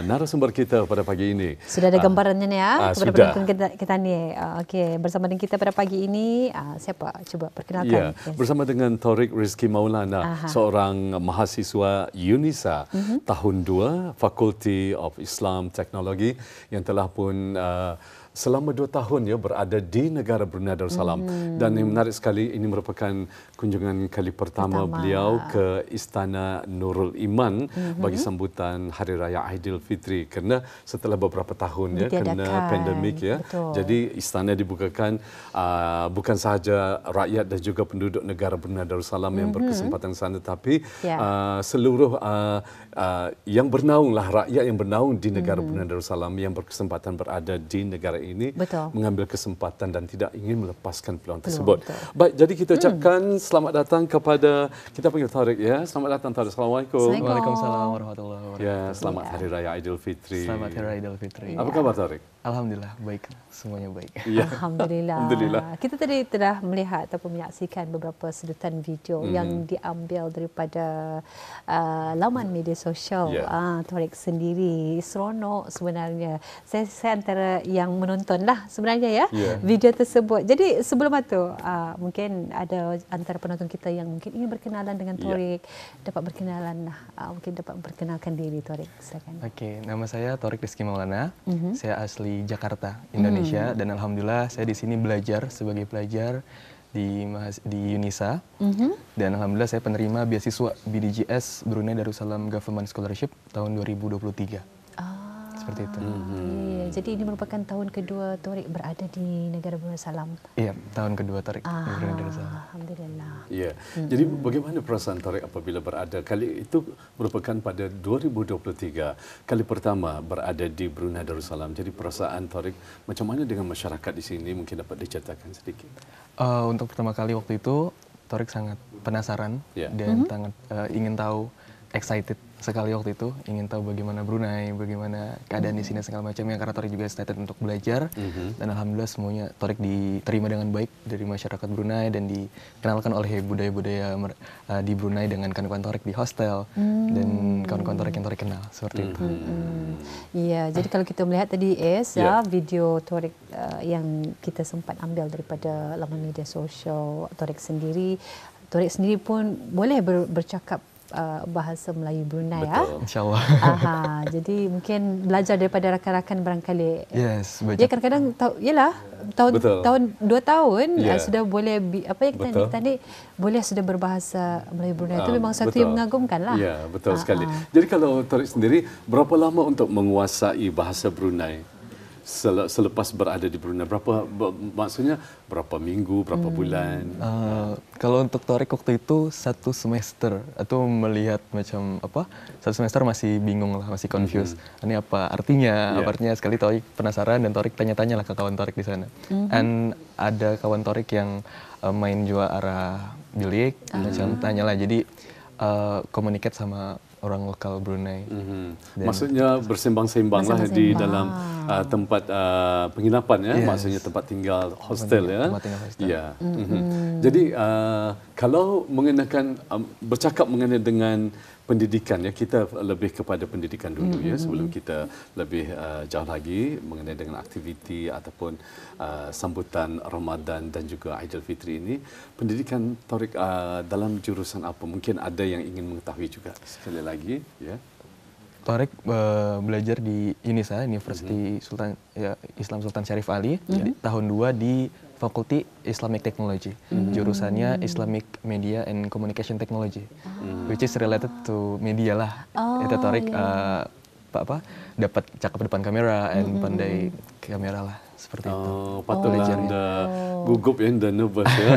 Narasumber kita pada pagi ini. Sudah ada gambarannya ni ya kepada sudah. penonton kita ni. Okey, bersama dengan kita pada pagi ini siapa? Cuba perkenalkan. Ya, bersama dengan Thoriq Rizky Maulana, seorang mahasiswa UNISA tahun 2 Fakulti of Islam Teknologi yang telah pun selama 2 tahun ya berada di negara Brunei Darussalam. Dan yang menarik sekali, ini merupakan kunjungan kali pertama beliau ke Istana Nurul Iman bagi sambutan Hari Raya Aidilfitri, kerana setelah beberapa tahun ya kena pandemik ya. Betul. Jadi istana dibukakan bukan sahaja rakyat dan juga penduduk negara Brunei Darussalam yang berkesempatan sana, tapi seluruh yang bernaunglah, rakyat yang bernaung di negara Brunei Darussalam yang berkesempatan berada di negara ini mengambil kesempatan dan tidak ingin melepaskan peluang tersebut. Baik, jadi kita ucapkan selamat datang kepada, kita panggil Thoriq ya. Selamat datang Thoriq. Assalamualaikum. Waalaikumsalam warahmatullahi wabarakatuh. Ya, selamat Hari Raya Aidilfitri. Selamat Hari Raya Aidilfitri. Apa kabar Thoriq? Alhamdulillah baik, semuanya baik. Ya. Alhamdulillah. Kita tadi telah melihat ataupun menyaksikan beberapa sedutan video yang diambil daripada laman media sosial Thoriq sendiri. Seronok sebenarnya. Saya antara yang menontonlah sebenarnya ya video tersebut. Jadi sebelum itu mungkin ada antara penonton kita yang mungkin ingin berkenalan dengan Thoriq, dapat berkenalan, mungkin dapat memperkenalkan diri Thoriq. Silakan. Okey, nama saya Thoriq Rizky Maulana. Saya asli Jakarta, Indonesia, dan alhamdulillah saya di sini belajar sebagai pelajar di UNISA. Dan alhamdulillah saya penerima beasiswa BDJS Brunei Darussalam Government Scholarship tahun 2023. Seperti itu. Jadi ini merupakan tahun kedua Thoriq berada di negara Brunei Darussalam. Iya, tahun kedua Thoriq di Brunei Darussalam. Alhamdulillah. Ya. Jadi bagaimana perasaan Thoriq apabila berada, kali itu merupakan pada 2023 kali pertama berada di Brunei Darussalam. Jadi perasaan Thoriq macam mana dengan masyarakat di sini, mungkin dapat diceritakan sedikit. Untuk pertama kali waktu itu Thoriq sangat penasaran dan sangat ingin tahu, excited sekali waktu itu, ingin tahu bagaimana Brunei, bagaimana keadaan di sini segala macamnya, karena Thoriq juga excited untuk belajar. Dan alhamdulillah semuanya Thoriq diterima dengan baik dari masyarakat Brunei dan dikenalkan oleh budaya-budaya di Brunei dengan kawan-kawan Thoriq di hostel dan kawan-kawan Thoriq yang Thoriq kenal, seperti itu. Iya, jadi kalau kita melihat tadi video Thoriq yang kita sempat ambil daripada laman media sosial Thoriq sendiri pun boleh bercakap bahasa Melayu Brunei. InsyaAllah. Jadi mungkin belajar daripada rakan-rakan barangkali. Yes, ya kadang-kadang tahun 2 tahun sudah boleh apa yang kita ni boleh sudah berbahasa Melayu Brunei. Itu memang satu yang mengagumkan lah. Ya, betul sekali. Jadi kalau Thoriq sendiri berapa lama untuk menguasai bahasa Brunei? Selepas berada di Brunei, maksudnya berapa minggu, berapa bulan? Kalau untuk Thoriq waktu itu 1 semester, atau melihat macam apa, 1 semester masih bingung lah, masih confused. Ini apa artinya? Apa artinya? Sekali Thoriq penasaran dan Thoriq tanya-tanya lah ke kawan Thoriq di sana. Dan ada kawan Thoriq yang main juga arah bilik, macam tanya lah. Jadi communicate sama orang lokal Brunei. Maksudnya bersembang-sembang lah di dalam tempat penginapan ya, maksudnya tempat tinggal hostel ya. Tempat tinggal hostel. Ya. Jadi kalau mengenakan bercakap mengenai dengan pendidikan ya, kita lebih kepada pendidikan dulu ya sebelum kita lebih jauh lagi mengenai dengan aktiviti ataupun sambutan Ramadan dan juga Aidilfitri ini. Pendidikan Thoriq dalam jurusan apa? Mungkin ada yang ingin mengetahui juga sekali lagi ya. Thoriq belajar di UNISA, University Islam Sultan Syarif Ali, tahun 2 di Fakulti Islamic Technology. Jurusannya Islamic Media and Communication Technology, which is related to media lah. Itu Thoriq dapat cakap depan kamera dan pandai kamera lah, seperti itu. Patutlah Anda gugup ya, Anda nervous ya.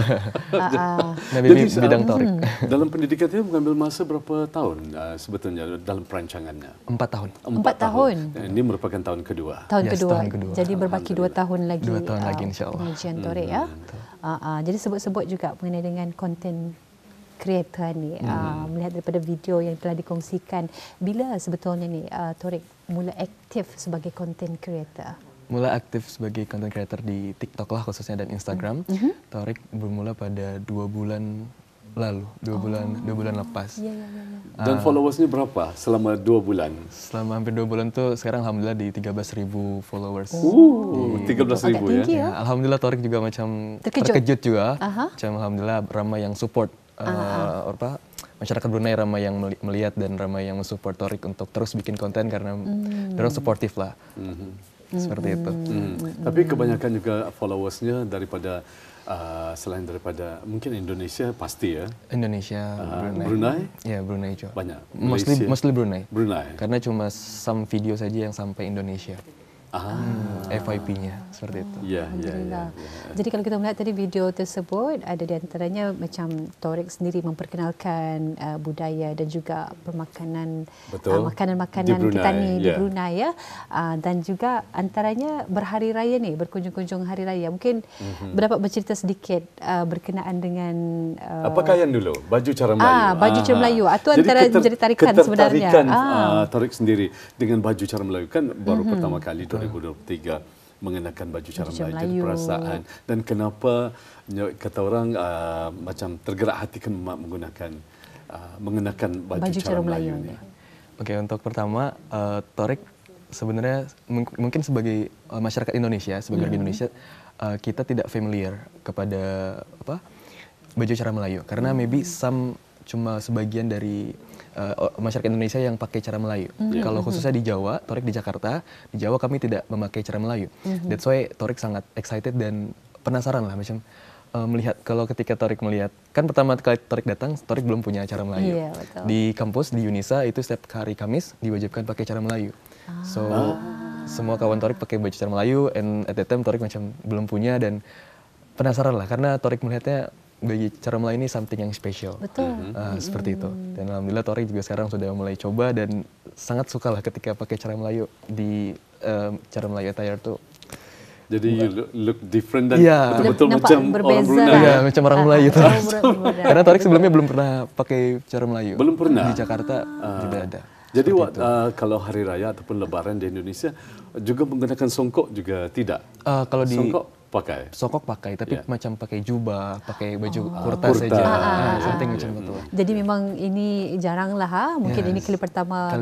Jadi bidang Thoriq. Dalam pendidikan itu mengambil masa berapa tahun sebetulnya dalam perancangannya? 4 tahun. 4 tahun. Ini merupakan tahun kedua. Tahun kedua. Jadi berbaki 2 tahun lagi. 2 tahun lagi insyaAllah. Pengajian Thoriq ya. Jadi sebut-sebut juga mengenai dengan konten kreator ni, melihat daripada video yang telah dikongsikan, bila sebetulnya ni Thoriq mula aktif sebagai content creator? Mula aktif sebagai content creator di TikTok lah khususnya dan Instagram. Thoriq bermula pada 2 bulan lalu, 2 bulan lepas. Dan followersnya berapa selama 2 bulan? Selama hampir 2 bulan tuh sekarang alhamdulillah di 13.000 followers. 13.000 ya. Alhamdulillah Torik juga macam terkejut juga. Macam alhamdulillah ramai yang support masyarakat Brunei, ramai yang melihat dan ramai yang mensupport Torik untuk terus bikin konten karena orang suportif lah. Seperti itu. Tapi kebanyakan juga followersnya daripada selain daripada mungkin Indonesia pasti ya. Indonesia, Brunei? Ya, Brunei juga. Banyak. Mostly Brunei. Brunei. Karena cuma some video saja yang sampai Indonesia. FYP-nya seperti itu. Ya. Jadi kalau kita melihat tadi video tersebut, ada di antaranya macam Torik sendiri memperkenalkan budaya dan juga permakanan, makanan-makanan kita ni di Brunei ya. Dan juga antaranya berhari raya ni, berkunjung-kunjung hari raya. Mungkin dapat bercerita sedikit berkenaan dengan pakaian dulu, baju cara Melayu. Baju cara Melayu. Itu antara jadi tarikan sebenarnya. Torik sendiri dengan baju cara Melayu kan baru pertama kali 2023 mengenakan baju cara Melayu. Jadi perasaan dan kenapa kata orang macam tergerak hati kan mengenakan baju cara Melayu ni. Oke, untuk pertama Torik sebenarnya mungkin sebagai masyarakat Indonesia, sebagai warga Indonesia kita tidak familiar kepada baju cara Melayu karena maybe cuma sebagian dari masyarakat Indonesia yang pakai cara Melayu. Kalau khususnya di Jawa, Torik di Jakarta, di Jawa kami tidak memakai cara Melayu. That's why Torik sangat excited dan penasaran lah macam melihat kalau ketika Torik melihat, kan pertama kali Torik datang, Torik belum punya cara Melayu. Di kampus di Unisa itu setiap hari Kamis diwajibkan pakai cara Melayu. So semua kawan Torik pakai baju cara Melayu, and at that time Torik macam belum punya dan penasaran lah karena Torik melihatnya bagi cara Melayu ini something yang special. Seperti itu. Dan alhamdulillah Torik juga sekarang sudah mulai coba dan sangat suka lah ketika pakai cara Melayu di cara Melayu attire tuh. Jadi you look different dan betul-betul macam orang Brunei. Iya, macam orang Melayu tuh. Karena Torik sebelumnya belum pernah pakai cara Melayu. Belum pernah. Di Jakarta juga ada. Jadi kalau hari raya ataupun lebaran di Indonesia juga menggunakan songkok juga tidak? Kalau di songkok pakai, tapi macam pakai jubah, pakai baju kurta saja, something macam itu. Jadi memang ini jarang lah, mungkin ini kali pertama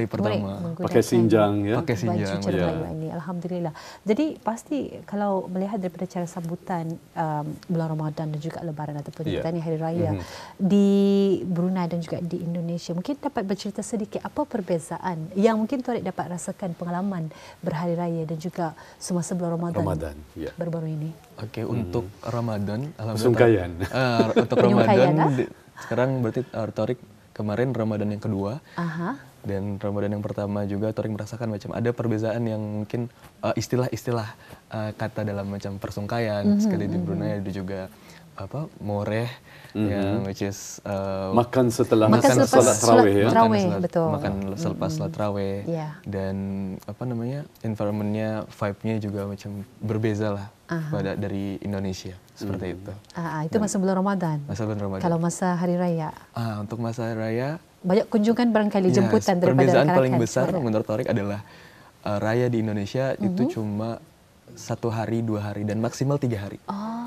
pakai sinjang ya, pakai sinjang baju cara Melayu ini. Alhamdulillah. Jadi pasti kalau melihat daripada cara sambutan bulan Ramadan dan juga Lebaran ataupun kita ni hari raya di Brunei dan juga di Indonesia, mungkin dapat bercerita sedikit apa perbezaan yang mungkin Torik dapat rasakan pengalaman berhari raya dan juga semasa bulan Ramadan baru-baru ini. Oke, untuk Ramadan, alhamdulillah. Untuk Ramadan sekarang berarti Torik kemarin Ramadan yang kedua. Dan Ramadan yang pertama juga Torik merasakan macam ada perbezaan yang mungkin istilah-istilah kata dalam macam persungkayan sekali di Brunei ada juga moreh which is makan setelah salat tarawih ya. Makan selepas salat tarawih dan environment-nya, vibe-nya juga macam berbeza lah dari Indonesia seperti itu. Itu masa bulan Ramadan. Kalau masa hari raya. Untuk masa hari raya banyak kunjungan barangkali jemputan daripada perbezaan paling besar menurut Torik adalah raya di Indonesia itu cuma 1 hari, 2 hari dan maksimal 3 hari.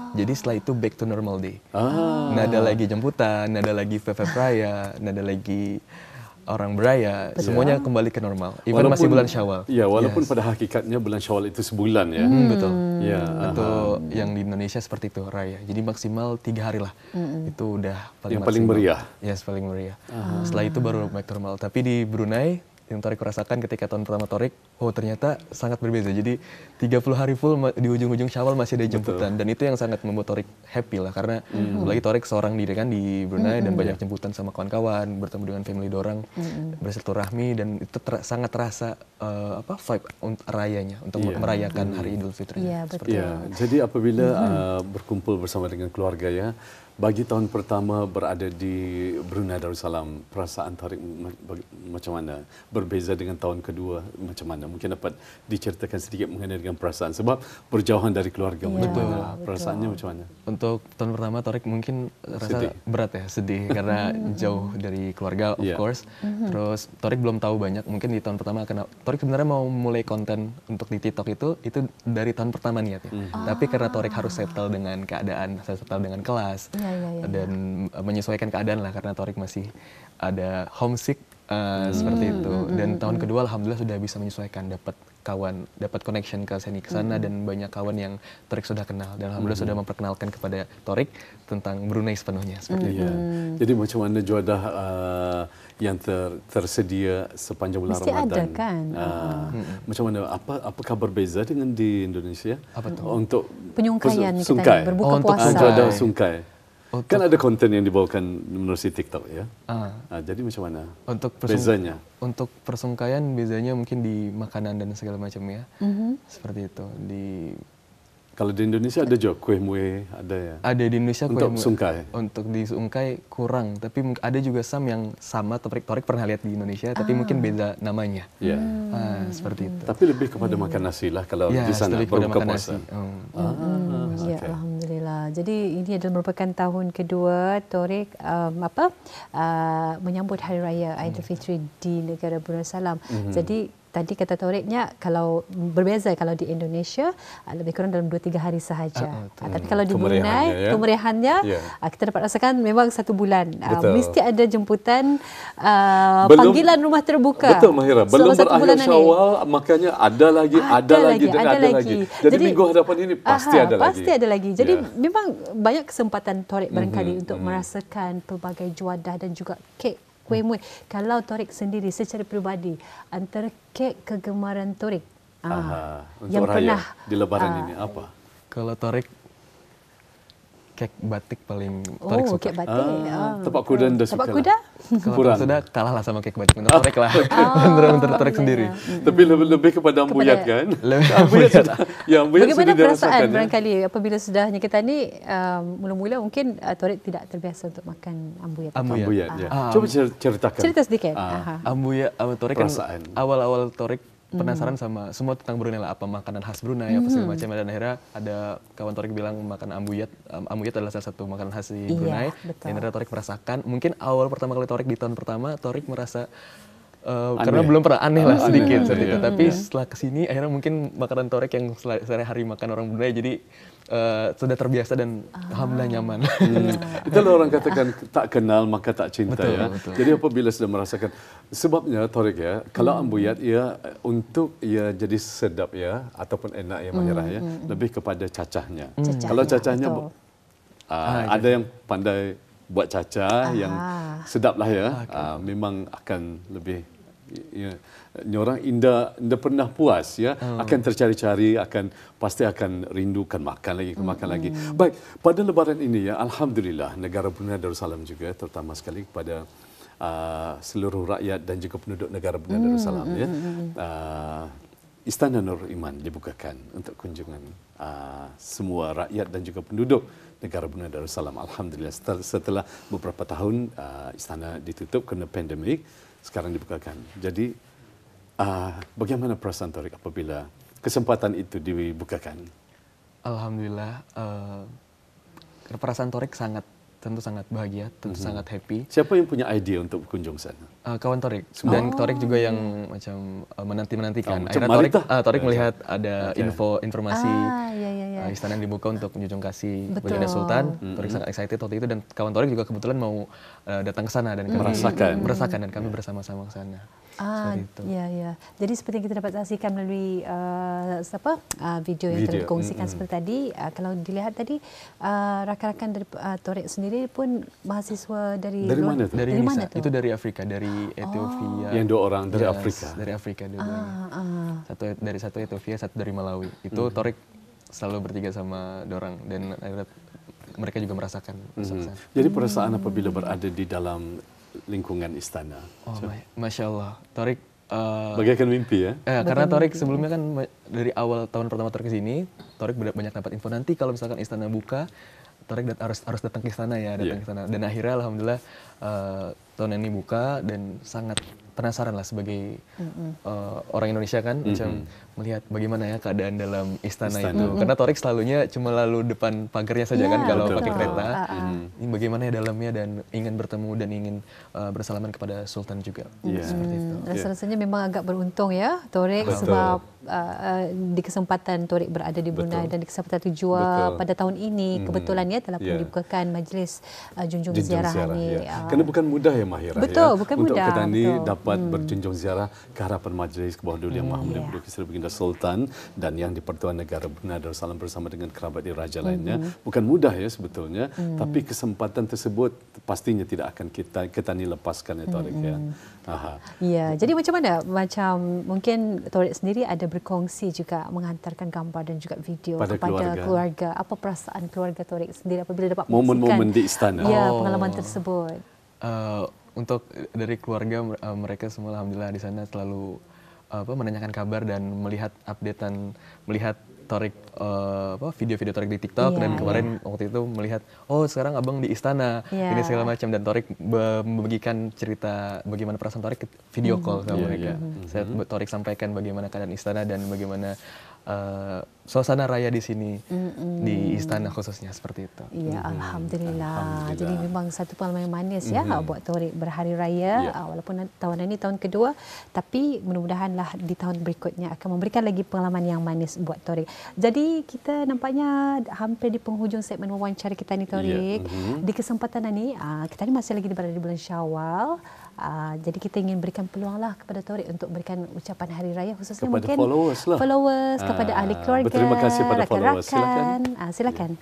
Jadi setelah itu back to normal day. Nggak ada lagi jemputan, nggak ada lagi vape raya, nggak ada lagi orang beraya, semuanya kembali ke normal. Even masih bulan Syawal. Ya, walaupun pada hakikatnya bulan Syawal itu sebulan ya. Betul. Ya, atau yang di Indonesia seperti itu raya. Jadi maksimal 3 hari lah. Itu udah paling meriah. Yes, paling meriah. Setelah itu baru back to normal. Tapi di Brunei yang Torik rasakan ketika tahun pertama Torik, ternyata sangat berbeza. Jadi 30 hari full di ujung-ujung Syawal masih ada jemputan. Dan itu yang sangat membuat Torik happy lah. Karena apalagi Torik seorang diri kan di Brunei dan banyak jemputan sama kawan-kawan, bertemu dengan family dorang, bersilaturahmi dan itu sangat terasa vibe rayanya untuk merayakan hari Idul Fitri. Jadi apabila berkumpul bersama dengan keluarga ya, bagi tahun pertama berada di Brunei Darussalam, perasaan Torik macam mana? Berbeza dengan tahun kedua macam mana? Mungkin dapat diceritakan sedikit mengenai dengan perasaan sebab berjauhan dari keluarga. Perasaannya macam mana? Untuk tahun pertama Torik mungkin rasa berat ya, sedih karena jauh dari keluarga of course. Terus Torik belum tahu banyak. Mungkin di tahun pertama Torik sebenarnya mau mulai konten untuk di TikTok itu dari tahun pertama niatnya. Tapi karena Torik harus settle dengan keadaan, settle dengan kelas. dan menyesuaikan keadaan lah, karena Torik masih ada homesick seperti itu. Dan tahun kedua alhamdulillah sudah bisa menyesuaikan, dapat kawan, dapat connection ke sini ke sana, dan banyak kawan yang Torik sudah kenal, dan alhamdulillah sudah memperkenalkan kepada Torik tentang Brunei sepenuhnya seperti itu. Jadi macam mana juadah yang tersedia sepanjang bulan Mesti Ramadan? Ada kan? Macam mana? Apakah berbeza dengan di Indonesia? Apa tuh? Untuk Penyungkaian sungkai. berbuka untuk puasa. Juadah sungkai. Kan ada konten yang dibawakan melalui TikTok ya. Jadi macam mana? Untuk bezanya? Untuk persungkaian bezanya mungkin di makanan dan segala macamnya. Seperti itu. Kalau di Indonesia ada juga kue mue, ada ya? Ada di Indonesia kue untuk sungkai? Untuk di sungkai kurang, tapi ada juga yang sama, Torik pernah lihat di Indonesia, tapi mungkin beda namanya. Seperti itu. Tapi lebih kepada makan nasi lah kalau di sana berbuka puasa. Ya, alhamdulillah. Jadi ini adalah merupakan tahun kedua Torik menyambut Hari Raya Aidilfitri di negara Brunei Darussalam. Jadi tadi kata Toriknya kalau berbeza, kalau di Indonesia lebih kurang dalam 2-3 hari sahaja. Tapi kalau di Brunei kemeriahannya kita dapat rasakan memang 1 bulan. Mesti ada jemputan panggilan rumah terbuka. Betul Mahira. Belum berakhir Syawal makanya ada lagi. Jadi minggu hadapan ini pasti ada lagi. Pasti ada lagi. Jadi memang banyak kesempatan Torik barangkali untuk merasakan pelbagai juadah dan juga kek kue mue. Kalau Torik sendiri secara peribadi, antara kek kegemaran Torik yang pernah di Lebaran ini apa? Kalau Torik, kek batik paling Torik suka. Kek batik. Tapak kuda anda suka. Tapak kuda? Kalau sudah kalah lah sama kek batik. Untuk Torik lah. Untuk Torik sendiri. Tapi lebih kepada ambuyat kan? Bagaimana perasaan barangkali apabila sudahnya kita ni mula-mula mungkin Torik tidak terbiasa untuk makan ambuyat. Ambuyat, ya. Coba ceritakan. Cerita sedikit. Ambuyat, Torik kan awal-awal Torik penasaran sama semua tentang Brunei lah, apa makanan khas Brunei, apa segala macam, dan akhirnya ada kawan Torik bilang makan ambuyat. Ambuyat adalah salah satu makanan khas di Brunei. Dan akhirnya Torik merasakan, mungkin awal pertama kali Torik di tahun pertama, Torik merasa karena belum pernah aneh lah sedikit seperti itu. Tapi setelah kesini akhirnya mungkin makanan Torik yang sehari-hari makan orang Brunei jadi sudah terbiasa dan alhamdulillah nyaman. Itulah orang katakan tak kenal maka tak cinta. Betul. Jadi apabila sudah merasakan, sebabnya Torik ya, kalau ambuyat ia untuk ia jadi sedap ya ataupun enak ya Mahirah ya, lebih kepada cacahnya. Kalau cacahnya ada yang pandai buat cacah yang sedap lah ya, memang akan lebih orang indah pernah puas ya, akan tercari-cari, pasti akan rindukan makan lagi. Baik, pada Lebaran ini ya, alhamdulillah negara Brunei Darussalam juga terutama sekali kepada seluruh rakyat dan juga penduduk negara Brunei Darussalam ya. Istana Nur Iman dibukakan untuk kunjungan semua rakyat dan juga penduduk negara Brunei Darussalam. Alhamdulillah setelah beberapa tahun istana ditutup kerana pandemik, sekarang dibukakan. Jadi bagaimana perasaan Torik apabila kesempatan itu dibukakan? Alhamdulillah, perasaan Torik tentu sangat bahagia, tentu sangat happy. Siapa yang punya idea untuk berkunjung sana? Kawan Torik. Dan Torik juga yang macam menantikan. Akhirnya Torik melihat ada informasi istana yang dibuka untuk menjunjung kasih Baginda Sultan. Torik sangat excited waktu itu, dan kawan Torik juga kebetulan mau datang ke sana dan kami merasakan dan kami bersama-sama ke sana. Ya. Jadi seperti yang kita dapat saksikan melalui video yang telah dikongsikan seperti tadi, kalau dilihat tadi rakan-rakan dari Torik sendiri pun mahasiswa dari mana tu? Dari mana tu? Itu dari Afrika, dari Ethiopia. Yang 2 orang dari Afrika. Dari Afrika dua-duanya. Satu Ethiopia, satu dari Malawi. Itu Torik selalu bertiga sama dorang, dan akhirnya mereka juga merasakan. Jadi perasaan apabila berada di dalam lingkungan istana. Masya Allah, Torik bagaikan mimpi ya. Karena Torik sebelumnya kan dari awal tahun pertama Torik kesini, Torik banyak dapat info nanti kalau misalkan istana buka, Torik harus datang ke istana ya, ke sana. Dan akhirnya alhamdulillah tahun ini buka, dan sangat penasaran lah sebagai orang Indonesia kan, macam melihat bagaimana ya keadaan dalam istana itu. Karena Torik selalunya cuma lalu depan pagarnya saja kan kalau pakai kereta. Ini bagaimana ya dalamnya, dan ingin bertemu dan ingin bersalaman kepada Sultan juga. Seperti itu. Rasanya memang agak beruntung ya Torik, sebab di kesempatan Torik berada di Brunei dan di kesempatan itu jua pada tahun ini kebetulan ya telah pun dibukakan majlis junjung ziarah ni. Kerana bukan mudah ya Mahira. Betul, bukan untuk mudah. Untuk kita ni dapat berjunjung ziarah ke hadapan majlis ke bawah Duli Yang Maha Mulia Penduduk Seri Baginda Sultan dan yang di-Pertuan Negara Brunei Darussalam bersama dengan kerabat diraja lainnya. Bukan mudah ya sebetulnya, tapi kesempatan tersebut pastinya tidak akan kita ni lepaskan ya Torik ya. Ya, jadi macam mana? Macam mungkin Torik sendiri ada berkongsi juga menghantarkan gambar dan juga video kepada keluarga. Apa perasaan keluarga Torik sendiri apabila dapat momen-momen di istana? Ya, pengalaman tersebut. Untuk dari keluarga mereka semua alhamdulillah di sana selalu menanyakan kabar dan melihat updatean, melihat Torik video-video Torik di TikTok dan kemarin waktu itu melihat sekarang abang di istana ini segala macam dan Torik membagikan cerita bagaimana perasaan Torik video call sama mereka. Saya Torik sampaikan bagaimana keadaan istana dan bagaimana suasana raya di sini di istana khususnya seperti itu. Ya, alhamdulillah. Jadi memang satu pengalaman yang manis ya buat Torik berhari raya walaupun tahun ini tahun kedua tapi mudah-mudahanlah di tahun berikutnya akan memberikan lagi pengalaman yang manis buat Torik. Jadi kita nampaknya hampir di penghujung segmen wawancara kita ni Torik. Di kesempatan ini kita ni masih lagi berada di bulan Syawal. Jadi kita ingin berikan peluanglah kepada Torik untuk berikan ucapan hari raya khususnya kepada mungkin followers kepada ahli keluarga. Berterima kasih pada followers. Silakan.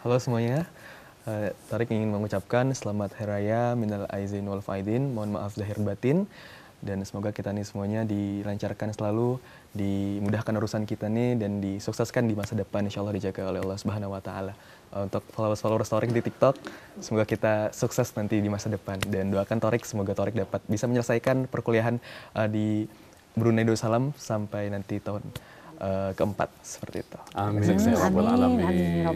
Halo semuanya. Torik ingin mengucapkan selamat hari raya minal aizin wal faidin. Mohon maaf lahir batin dan semoga kita nih semuanya dilancarkan selalu, dimudahkan urusan kita nih dan disukseskan di masa depan insyaallah dijaga oleh Allah Subhanahu wa taala. Untuk followers Torik di TikTok, semoga kita sukses nanti di masa depan dan doakan Torik semoga Torik dapat bisa menyelesaikan perkuliahan di Brunei Darussalam sampai nanti tahun keempat seperti itu. Amin.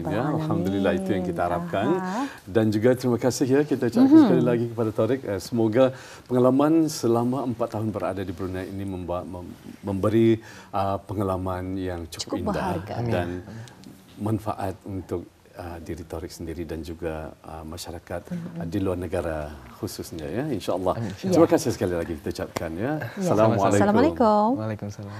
Ya, alhamdulillah itu yang kita harapkan. Dan juga terima kasih ya kita ucapkan sekali lagi kepada Torik. Semoga pengalaman selama 4 tahun berada di Brunei ini memberi pengalaman yang cukup indah dan manfaat untuk diri Torik sendiri dan juga masyarakat di luar negara khususnya ya, insya-Allah. Terima kasih sekali lagi kita ucapkan ya. Assalamualaikum. Waalaikumsalam.